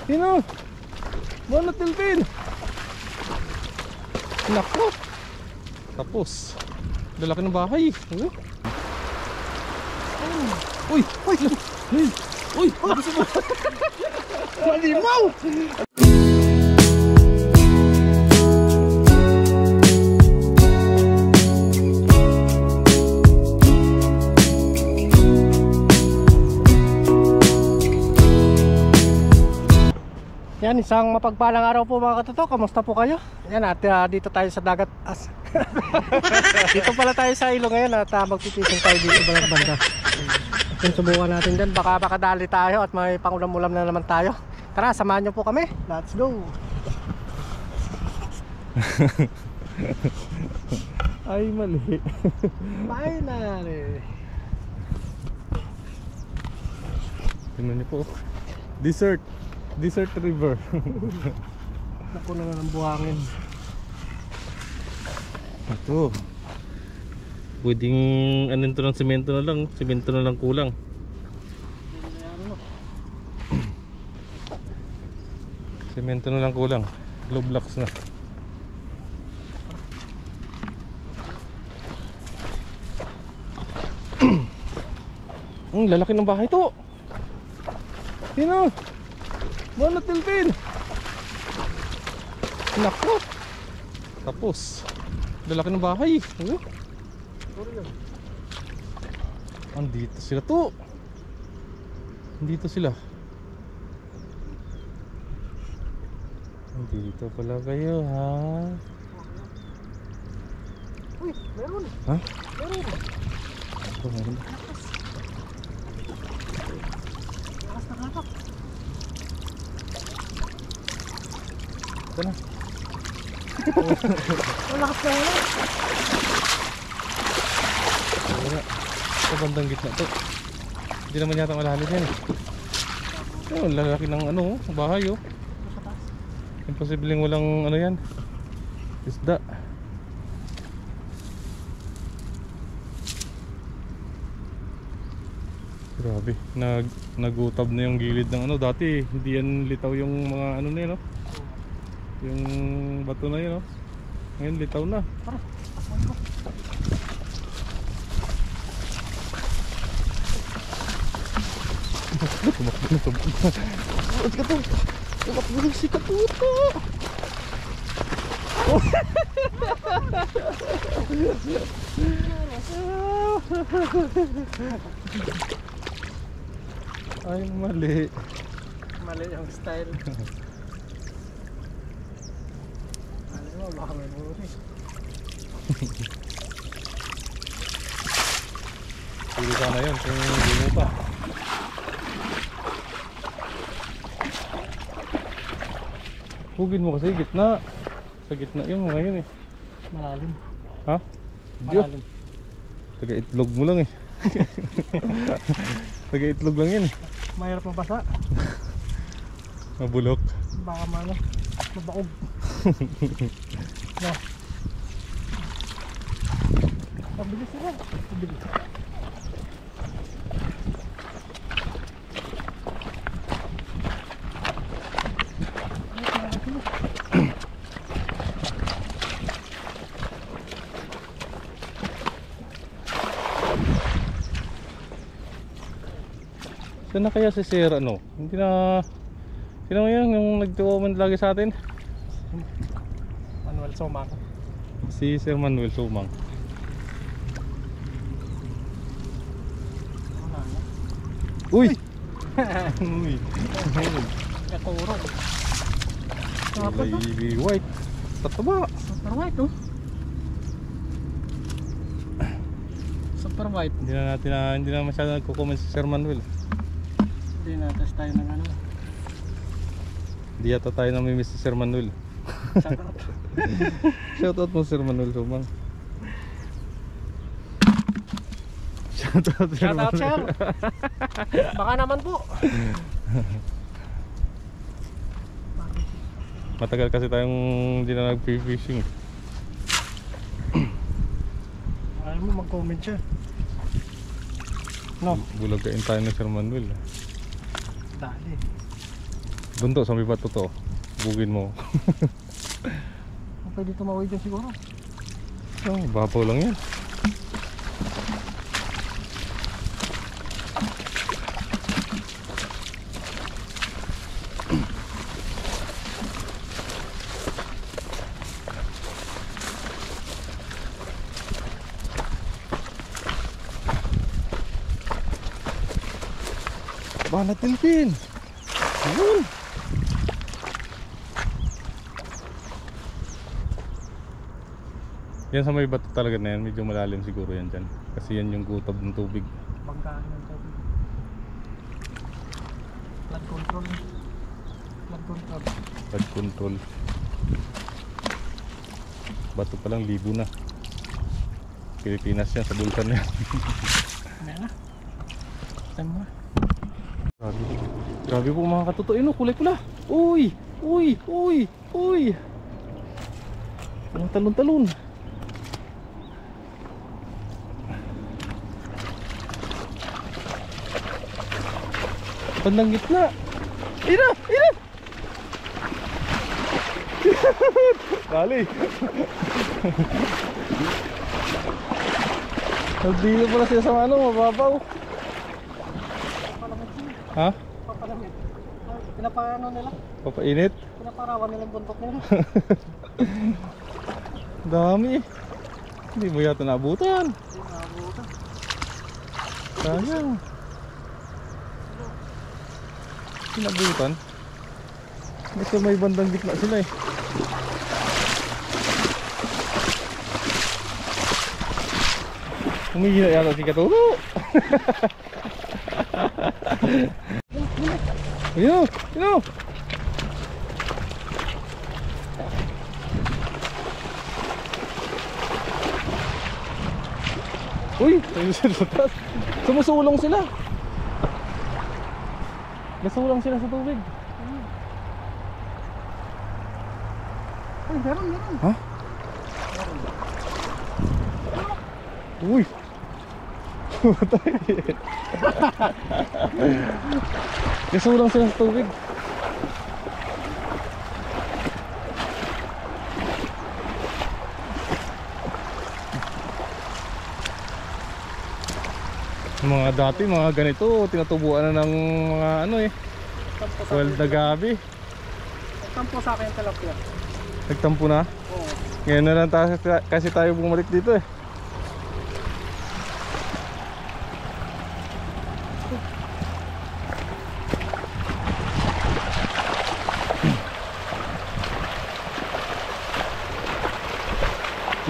Sino? Mana tilpin. Nako. Tapos. Lalaki ng bahay. Uy! Uy! Uy! Uy! Malimaw! Yan, isang mapagpalang araw po mga katoto. Kamusta po kayo? Yan at dito tayo sa dagat. Dito pala tayo sa ilog ngayon at magpipising tayo dito ibang banda. Kung subukan natin dyan, baka dali tayo at may pangulam-ulam na naman tayo. Tara, samahan nyo po kami. Let's go! Ay, mali. Finally! Tingnan nyo po. Desert river. Naku na ng buhangin. Ito. Pwedeng anin to ng semento na lang. Semento na lang kulang. Semento na lang kulang. Low blocks na. Ang lalaki ng bahay to. Sino? Mana tilpin. Nako. Tapos. Lalaki ng bahay. Andito sila to. Andito sila. Andito pala kayo, ha? Uy, meron. Ha? Meron. Ito, meron. Lakas na kapak. Ito na. Malakas na wala. Wala. Ito bandang gitna to. Hindi naman yata malalim yan. Oh, lalaki ng ano, bahay oh. Imposibleng walang ano yan, isda. Grabe, nagutab na yung gilid ng ano. Dati hindi yan litaw yung mga ano na yun, no? Yung bato na yun, no? Ngayon litaw na. Tumakbo na, tumakbo na. Tumakbo na si Katuto. Ay, mali. Mali yung style. Alam mo, baka may buri. Pili ka na yun kung hindi mo pa. Hugin mo kasi gitna. Sa gitna yung mga yun eh. Malalim. Ha? Malalim. Taga-itlog mo lang eh. Taga-itlog lang yan eh. Mahirap mabasa. Mabulok. Baka mano. Mabakog. No. Pabilis sila. Pabilis. Saan na kaya si Sir ano? Hindi na. Sino yan yung nag-comment lagi sa atin? Manuel Sumang. Si Sir Manuel Sumang. Uy! Uy! Katuro. Kulay white. Tataba. Super white oh. Super white. Hindi na masyado nagko-comment si Sir Manuel. Hindi na, test tayo ng ano. Hindi yata tayo namimiss si Sir Manuel. Shoutout. Shoutout mo Sir Manuel Sumang. Shoutout Sir Manuel. Shoutout Sir. Baka naman po. Matagal kasi tayong hindi na nag-fishing. Ayaw mo mag-comment siya. No. Bulagain tayo ng Sir Manuel. Dali. Doon to, sa may bato to. Bugin mo. Pwede tumawid dyan siguro. Oh, babaw lang yan. Banat Pilpin. Ayun. Yan sa may bato talaga na yan, medyo malalim siguro yan dyan. Kasi yan yung gutob ng tubig. Banggaan ng tubig. Flood control. Flood control. Flood control. Bato pa lang, libo na. Pilipinas yan, sa bulkan yan. Ano na? Saan mo? Grabe. Grabe po mga katuto. Yun o, kulay pula. Uy! Uy! Uy! Uy! Mga talon-talon. Bandang gitna. Ina! Ina! Dali. Nagdilo pala siya sa ano, mababaw. Ha? Papalamit. Pinapaano nila? Papainit? Pinaparawan nila yung buntot nila. Dami. Hindi mo yata naabutan. Hindi nakabutan. Sayang. Sinabutan. Kasi may bandang gitna sila eh. Humihina yata si Katuro. Ayun, ayun. Uy, ayun sila sa taas. Sumusulong sila. Nasulang sila sa tubig. Ay, meron. Ha? Uy. Matay. Nasulang sila sa tubig. Mga dati, mga ganito, tinatubuan na ng mga ano eh. Wild na gabi. Nagtampo sa akin yung tilapia. Nagtampo na? Oo. Ngayon na lang kasi tayo bumalik dito eh.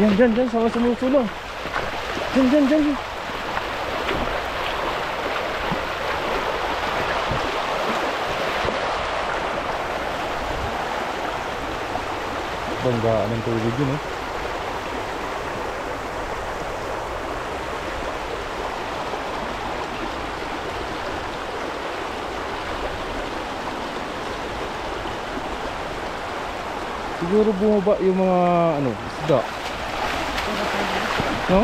Yan, dyan, sama sumusulong. Dyan. Banggaan ng tubig yun eh. Siguro bumaba yung mga ano, isda. No?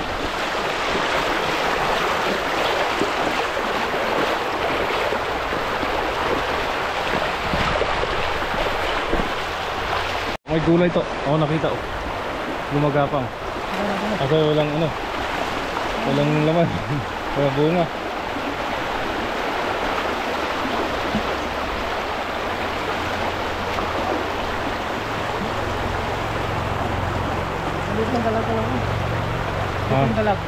May gulay to. Ako nakita oh. Gumagapang. Kasi walang ano. Walang laman. Wala bunga. Maliit ng dalag lang. Ha? Ang dalag.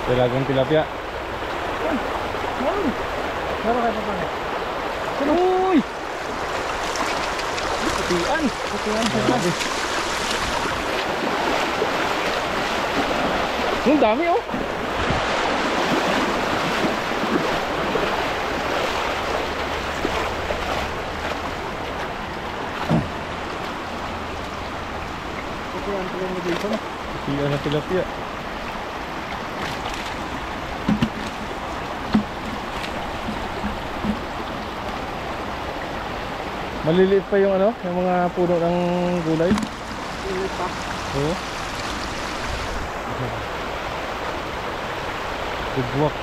Dalagang tilapia. Meron kayo pa pala. Uy! Putian. Putian. Ang dami oh. Putian pala mo dito. Putian na tilapia. Maliliit pa yung ano, yung mga puno ng gulay. Ulit pa. Oo. Dugwak.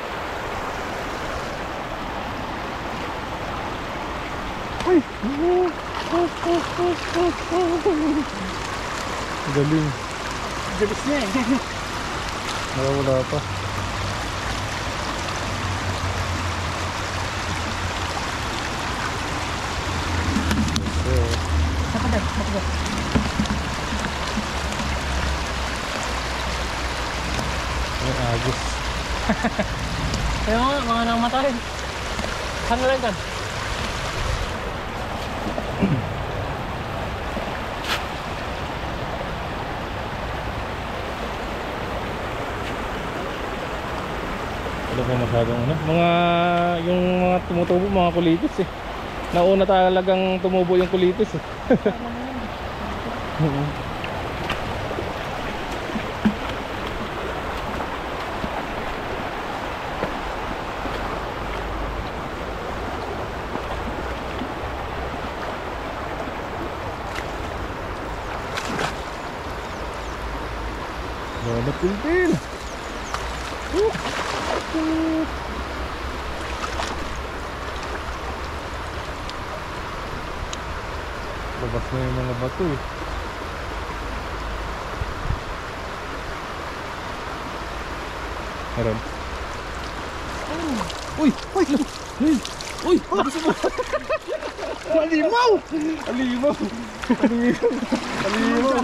Uy! Galing. Bilis niya eh. Wala pa. Makagat, makagat. Ay, agos. Kaya nga, mga namatay. Saan na lang kan? Wala pa masyadong ano. Yung mga tumutubo, mga kulitis eh. Nauna talagang tumubo yung kulitis eh. Wala pilpil. Labas na yung mga bato eh. Meron. Uy! Uy! Uy! Uy! Labas mo! Malimaw! Alimaw! Alimaw!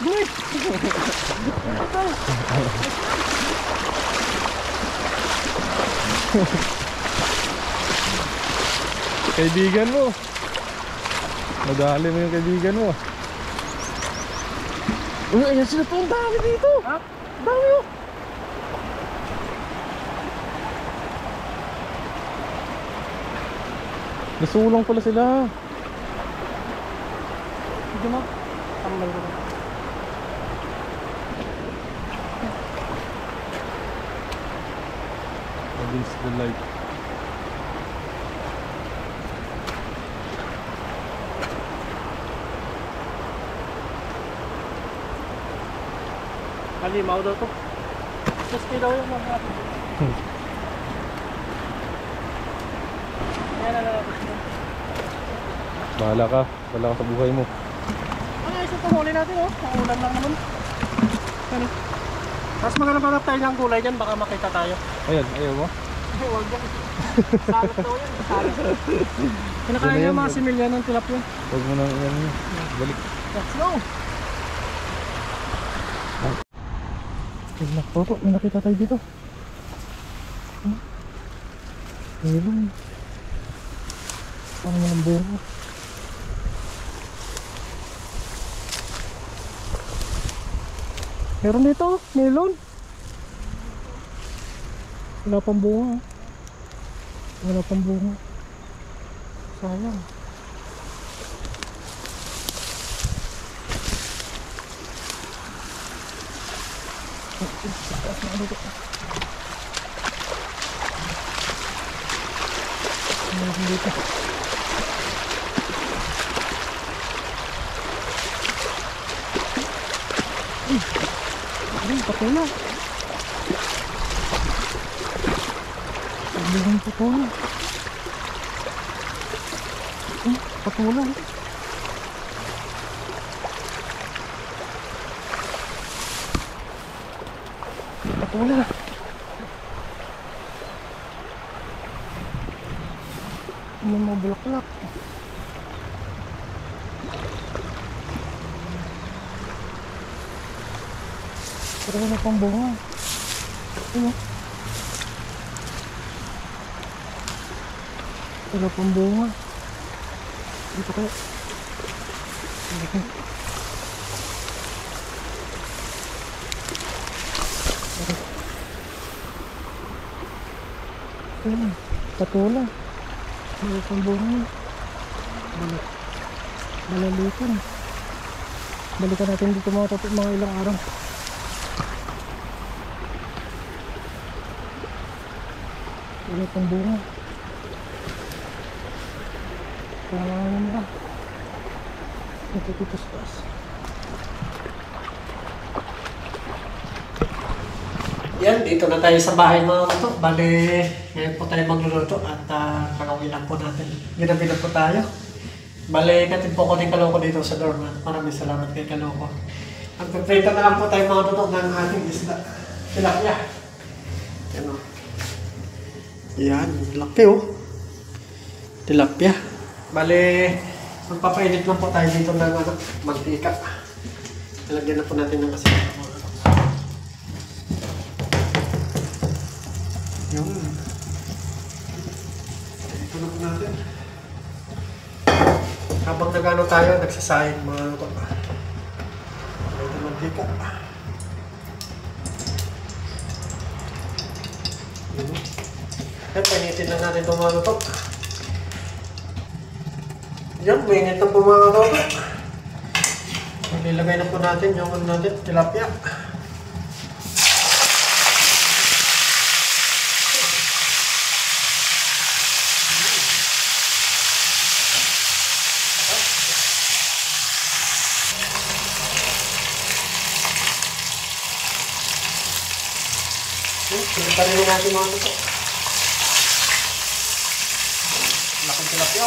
Kaibigan mo. Nadali mo yung kaibigan mo. Uy, ayan sila po. Ang dami dito. Ha? Dami oh. Nasulang pala sila. Hindi mo. Tambal ko. Against the light. Malimaw daw to. Just daw yung mga. Ayan na lang. Bahala ka. Bahala ka sa buhay mo. Ano yung pahuli natin oh? Pangulan lang naman. Ano? Tapos maghanap tayo ng gulay dyan, baka makita tayo. Ayan, ayaw mo. Huwag yan. Salot daw yan. Salot. Kinakain yung mga similya ng tilapia. Huwag mo nang yan. Balik. Let's go! Nakpo, may nakita tayo dito. Ayun. Parang walang bero. Meron dito, melon. Wala pang bunga. Wala pang bunga. Sayang. Meron dito. Ay, patula. Sabihin patula. Ay, patula. Patula. May mga bulaklak. Pero wala pang bunga. Ano? Wala pang bunga. Dito kayo. Dito. Ayan. Patula. Wala pang bunga. Balalikan. Balikan natin dito mga ilang araw. Wala pang bunga. Tama naman ba? Ito dito sa taas. Yan, dito na tayo sa bahay mga kato. Bali, ngayon po tayo magluluto at kakawin lang po natin. Ginabi na po tayo. Bali, natin po ko ni Kaloko dito sa dorm. Maraming salamat kay Kaloko. Ang prito na lang po tayo mga kato ng ating isda. Tilapia. Yan o. Yan, laki o. Tilapia. Bali, magpapainit lang po tayo dito ng mantika. Nalagyan na po natin ng kasama. Yun. Ito na po natin. Habang nagano tayo, nagsasayang mga ito. Ito mantika. Yun. Eh, painitin lang natin itong mga ito. Yan, mainit na po mga ito. Nilagay na po natin yung ano natin, tilapia. Pagparin natin mga ito. Laking tilapia.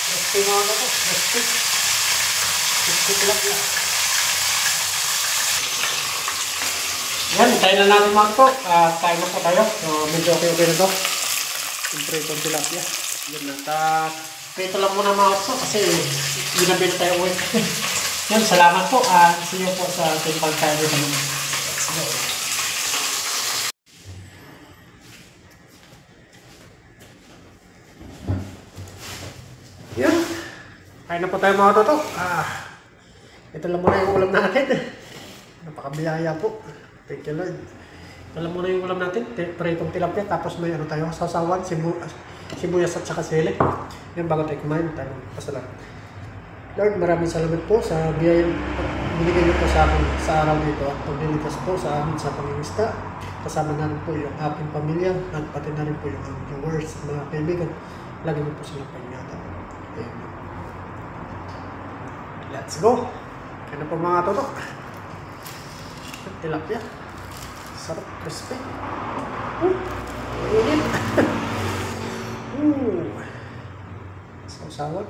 Crispy mga ito. Crispy tilapia. Yan, tayo na natin mga ito. Tayo na po tayo. So, medyo okay na ito. Siyempre itong tilapia. Yan na. Prito lang muna mga ito kasi ginabi na tayo uwi. Yan, salamat po. See you po sa ating pagkain dito naman. Let's go. Yan. Kain na po tayo mga toto. Ito lang muna yung ulam natin. Napakabiyaya po. Thank you Lord. Ito lang muna yung ulam natin. Pritong tilapia. Tapos may ano tayo. Sasawan, sibuyas at saka sili. Yan bago tayo kumain. Tayo pasalamat. Lord, maraming salamat po sa biyayang binigay niyo po sa akin sa araw dito. At pagliligtas po sa amin sa pangingista. Kasama na rin po yung aking pamilya. At pati na rin po yung viewers, mga kaibigan. Lagi mo po silang pangingatan. Amen. Let's go! Kaya na po mga toto. Tilapia. Sarap, crispy. Init. Sawsawat.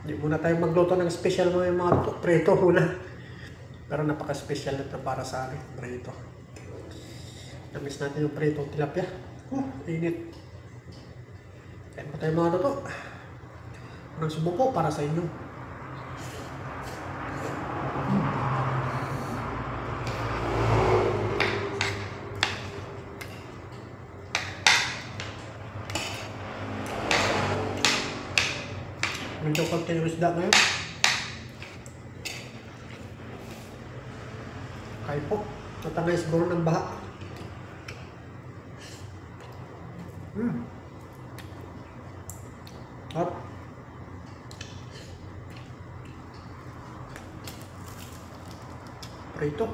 Hindi muna tayo magluto ng special mga prito muna. Pero napaka-special na ito para sa akin. Prito. Namiss natin yung prito tilapia. Init. Kaya pa tayo mga toto. Unang subo po para sa inyo. Medyo konti yung isda ngayon. Kaya po. Natangay siguro ng baha. Hot. Prito.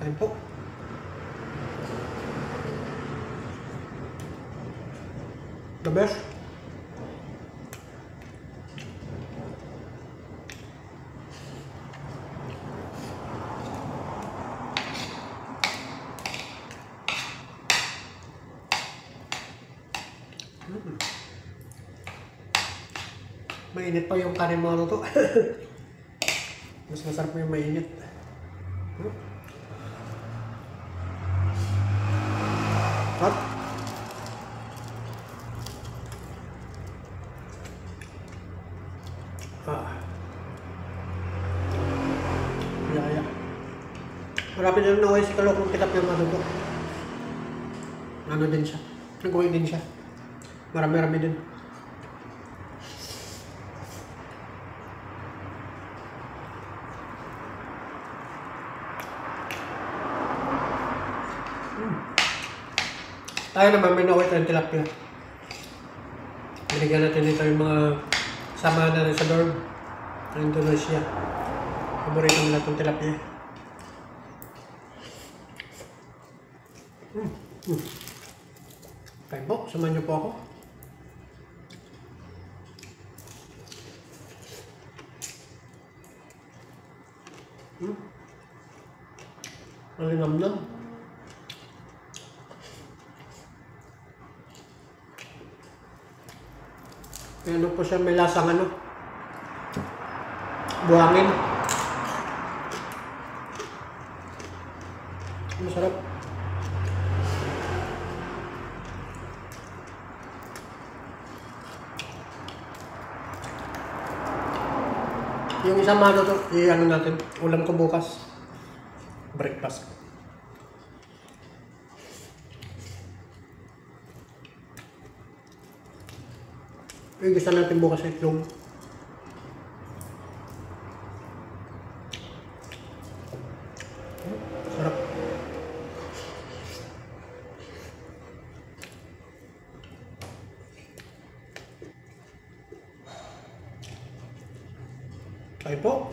Kaya po. The best. Mainit pa yung kanin mga luto. Mas masarap yung mainit. Hot. Yaya. Marami na naway si Kalokong kitap yung ano ko. Ano din siya. Nag-uwi din siya. Marami-rami din. Tayo naman may naway tayong tilapia. Binigyan natin dito yung mga sama na rin sa dorm. Ang Indonesia. Paborito nila itong tilapia. Kayo po, samahan niyo po ako. Malinamnam. Ano po siya, may lasang ano? Buhangin. Masarap. Yung isang malo to, i-ano natin, ulam ko bukas. Breakfast. Gusto natin bukas sa itlog. Sarap. Ay po.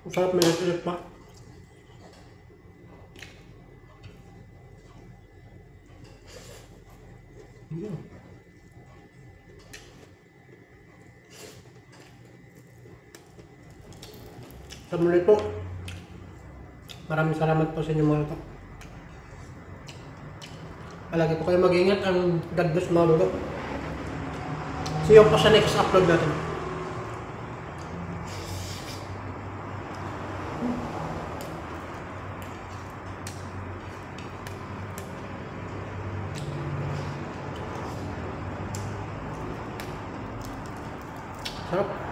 Masarap, may nasilit pa. Sa muli po, maraming salamat po sa inyo mga ito. Palagi po kayo mag-ingat. Ang God bless mga lolo. See you po sa next upload natin. Sarap.